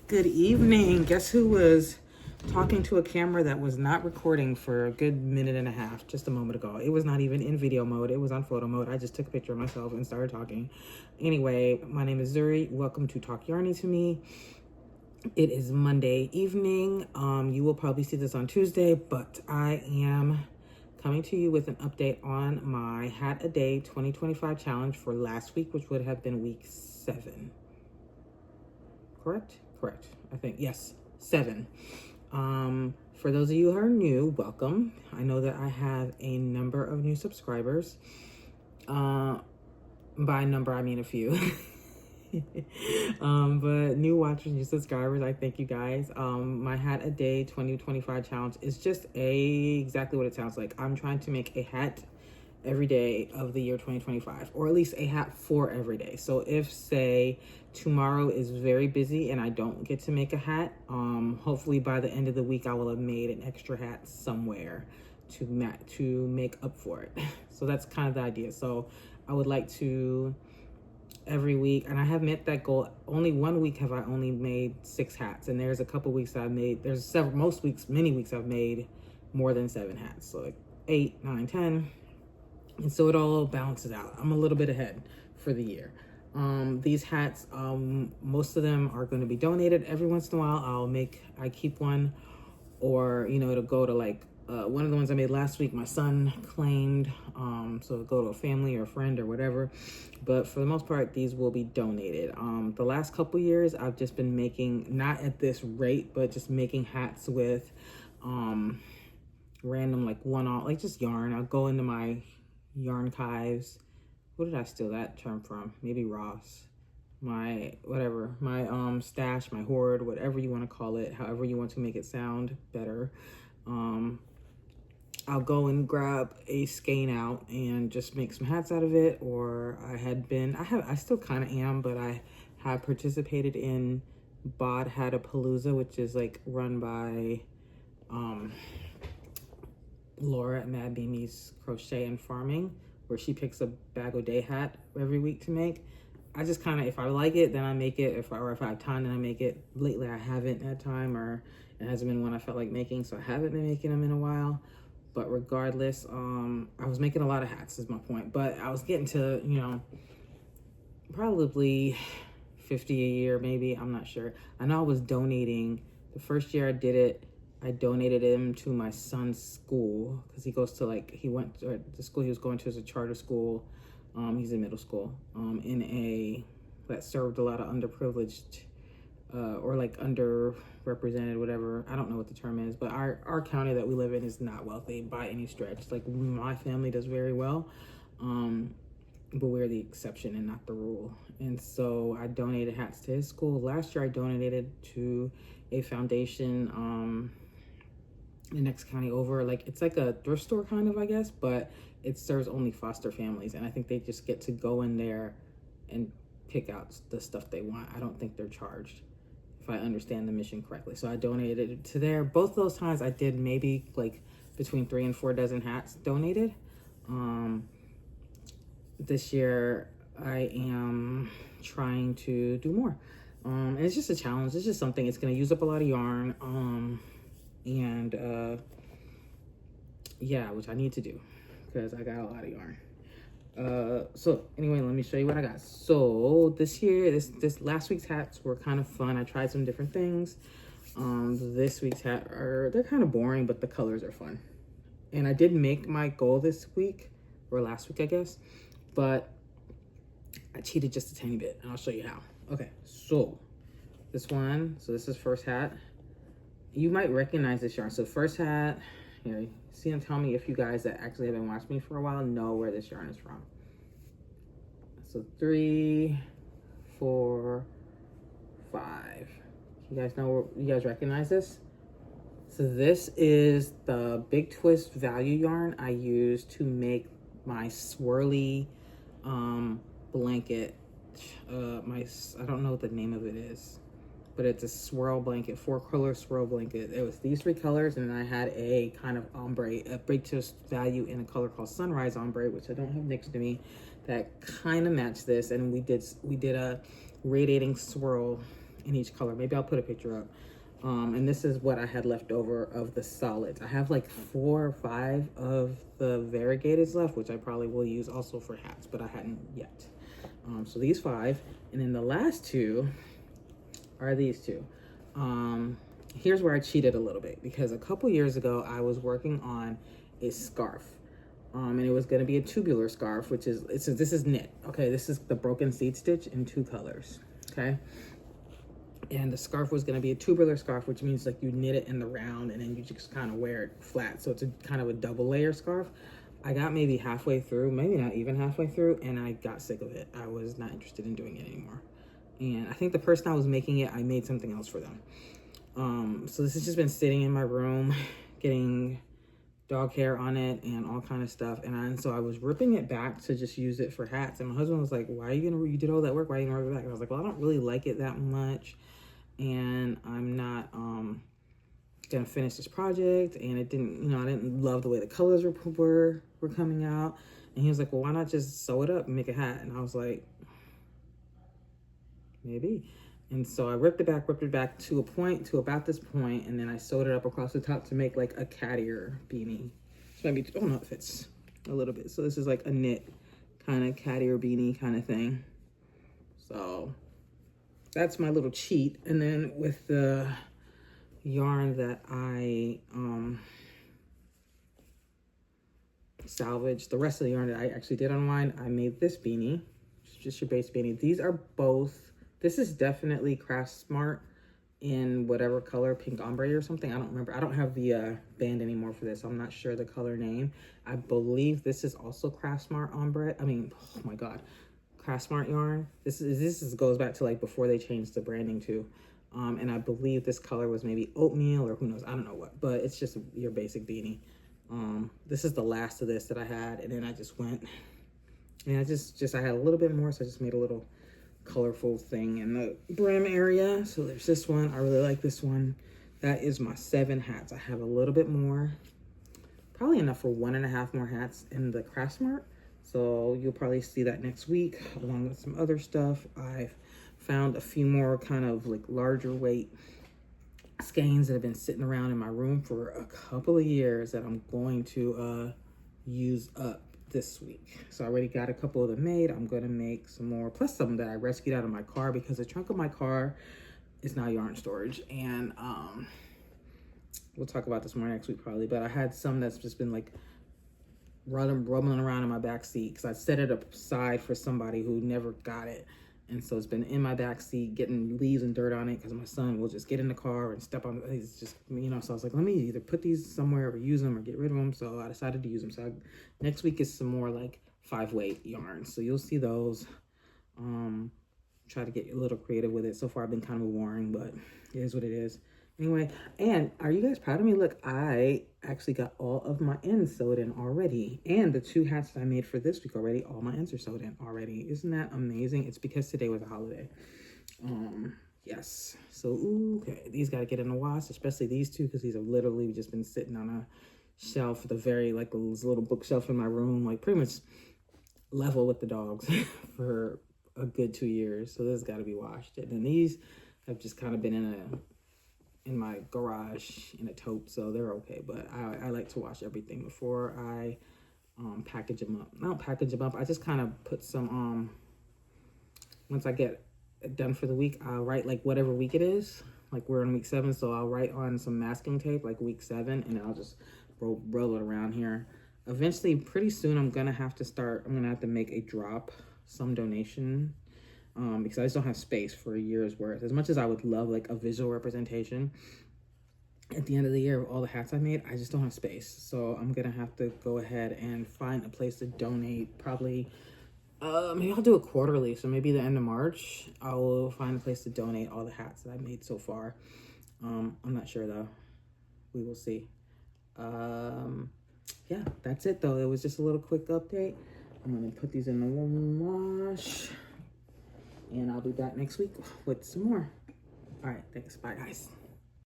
Good evening. Guess who was talking to a camera that was not recording for a good minute and a half just a moment ago? It was not even in video mode. It was on photo mode. I just took a picture of myself and started talking. Anyway, my name is Zuri. Welcome to Talk Yarny to Me. It is Monday evening. You will probably see this on Tuesday, but I am coming to you with an update on my Hat a Day 2025 challenge for last week, which would have been week 7. Correct? Correct. I think, yes, 7. For those of you who are new, welcome. I know that I have a number of new subscribers. By number, I mean a few. But new watchers, new subscribers, I thank you guys. My Hat a Day 2025 challenge is just exactly what it sounds like. I'm trying to make a hat every day of the year 2025, or at least a hat for every day. So if, say, tomorrow is very busy and I don't get to make a hat, hopefully by the end of the week I will have made an extra hat somewhere to make up for it. So that's kind of the idea. So I would like to every week, and I have met that goal. Only one week have I only made 6 hats, and there's a couple weeks I've made, many weeks I've made more than 7 hats, so like 8, 9, 10. And so it all balances out. I'm a little bit ahead for the year. These hats, most of them are going to be donated. Every once in a while, I keep one, or, it'll go to like, one of the ones I made last week, my son claimed, so it'll go to a family or a friend or whatever. But for the most part, these will be donated. The last couple years, I've just been making, not at this rate, but just making hats with, random, like one-off, like just yarn. I'll go into my yarn chives. What did I steal that term from? Maybe Ross. My stash, my hoard, whatever you want to call it, however you want to make it sound better. I'll go and grab a skein out and just make some hats out of it. Or I still kind of am, but I have participated in Bod Hatapalooza, which is like run by Laura at Mad Beanie's Crochet and Farming, where she picks a bag o' day hat every week to make. I just kind of, if I like it, then I make it. If I have time, then I make it. Lately, I haven't had time, or it hasn't been one I felt like making, so I haven't been making them in a while. But regardless, I was making a lot of hats is my point. But I was getting to, probably 50 a year, maybe. I'm not sure. I know I was donating. The first year I did it, I donated him to my son's school, because he goes to the school he was going to is a charter school. He's in middle school, that served a lot of underprivileged, or like underrepresented, whatever. I don't know what the term is, but our county that we live in is not wealthy by any stretch. Like, my family does very well, but we're the exception and not the rule. And so I donated hats to his school. Last year I donated to a foundation, the next county over. Like, it's like a thrift store kind of, I guess, but it serves only foster families, and I think they just get to go in there and pick out the stuff they want. I don't think they're charged, if I understand the mission correctly. So I donated to there. Both those times I did maybe like between 3 and 4 dozen hats donated. This year I am trying to do more. And it's just a challenge. It's just something, it's going to use up a lot of yarn. Yeah, which I need to do because I got a lot of yarn. So anyway, let me show you what I got. So this year, this last week's hats were kind of fun. I tried some different things. This week's hat they're kind of boring, but the colors are fun. And I did make my goal this week, or last week, I guess, but I cheated just a tiny bit, and I'll show you how. Okay, so this is first hat. You might recognize this yarn. So first hat, here, see, and tell me if you guys that actually haven't watched me for a while know where this yarn is from. So 3, 4, 5. You guys recognize this? So this is the Big Twist value yarn I use to make my swirly blanket. I don't know what the name of it is, but it's a swirl blanket, 4-color swirl blanket. It was these 3 colors, and I had a kind of ombre, a Big Twist value in a color called Sunrise Ombre, which I don't have next to me, that kind of matched this. And we did a radiating swirl in each color. Maybe I'll put a picture up. And this is what I had left over of the solids. I have like 4 or 5 of the variegateds left, which I probably will use also for hats, but I hadn't yet. So these 5, and then the last 2 are these 2. Here's where I cheated a little bit, because a couple years ago I was working on a scarf, and it was going to be a tubular scarf, which is this is knit. Okay, this is the broken seed stitch in 2 colors. Okay. And the scarf was going to be a tubular scarf, which means like you knit it in the round and then you just kind of wear it flat. So it's a kind of a double layer scarf. I got maybe halfway through, maybe not even halfway through, and I got sick of it. I was not interested in doing it anymore. And I think the person I was making it, I made something else for them. So this has just been sitting in my room, getting dog hair on it and all kind of stuff. And so I was ripping it back to just use it for hats. And my husband was like, why are you you did all that work, why are you gonna rip it back? And I was like, well, I don't really like it that much. And I'm not gonna finish this project, and it didn't, I didn't love the way the colors were coming out. And he was like, well, why not just sew it up and make a hat? And I was like, maybe. And so I ripped it back to about this point, and then I sewed it up across the top to make like a cat ear beanie. So maybe, oh no, it fits a little bit. So this is like a knit kind of cat ear beanie kind of thing. So that's my little cheat. And then with the yarn that I salvaged, the rest of the yarn that I actually did unwind, I made this beanie. It's just your base beanie. These are both, this is definitely Craft Smart in whatever color, pink ombre or something. I don't remember. I don't have the band anymore for this. I'm not sure the color name. I believe this is also Craft Smart ombre. I mean, oh my God. Craft Smart yarn. This goes back to like before they changed the branding too. And I believe this color was maybe oatmeal or who knows, I don't know what, but it's just your basic beanie. This is the last of this that I had, and then I just went and I had a little bit more, so I just made a little colorful thing in the brim area. So there's this one. I really like this one. That is my 7 hats. I have a little bit more, probably enough for 1.5 more hats in the Craft Smart. So you'll probably see that next week along with some other stuff. I've found a few more kind of like larger weight skeins that have been sitting around in my room for a couple of years that I'm going to use up this week. So I already got a couple of them made. I'm going to make some more, plus some that I rescued out of my car, because the trunk of my car is now yarn storage. And we'll talk about this more next week probably, but I had some that's just been like rumbling around in my back seat because I set it aside for somebody who never got it. And so it's been in my back seat getting leaves and dirt on it because my son will just get in the car and step on it. He's just, so I was like, let me either put these somewhere or use them or get rid of them. So I decided to use them. So next week is some more like 5-weight yarns. So you'll see those. Try to get a little creative with it. So far I've been kind of boring, but it is what it is. Anyway, and are you guys proud of me? Look, I actually got all of my ends sewed in already. And the 2 hats that I made for this week already, all my ends are sewed in already. Isn't that amazing? It's because today was a holiday. Yes. So, okay, these got to get in the wash, especially these 2, because these have literally just been sitting on a shelf, the very, like, this little bookshelf in my room, like pretty much level with the dogs for a good 2 years. So this has got to be washed. And then these have just kind of been in my garage in a tote, so they're okay. But I like to wash everything before I package them up. I don't package them up. I just kind of put some once I get done for the week, I'll write like whatever week it is. Like we're in week 7, so I'll write on some masking tape like week 7, and then I'll just roll it around here. Eventually, pretty soon, I'm gonna have to make a drop, some donation, because I just don't have space for a year's worth. As much as I would love like a visual representation at the end of the year of all the hats I made, I just don't have space. So I'm gonna have to go ahead and find a place to donate. Probably maybe I'll do it quarterly, so maybe the end of March I will find a place to donate all the hats that I made so far. I'm not sure though. We will see. Yeah, that's it though. It was just a little quick update. I'm gonna put these in the wash, and I'll be back next week with some more. All right, thanks. Bye, guys.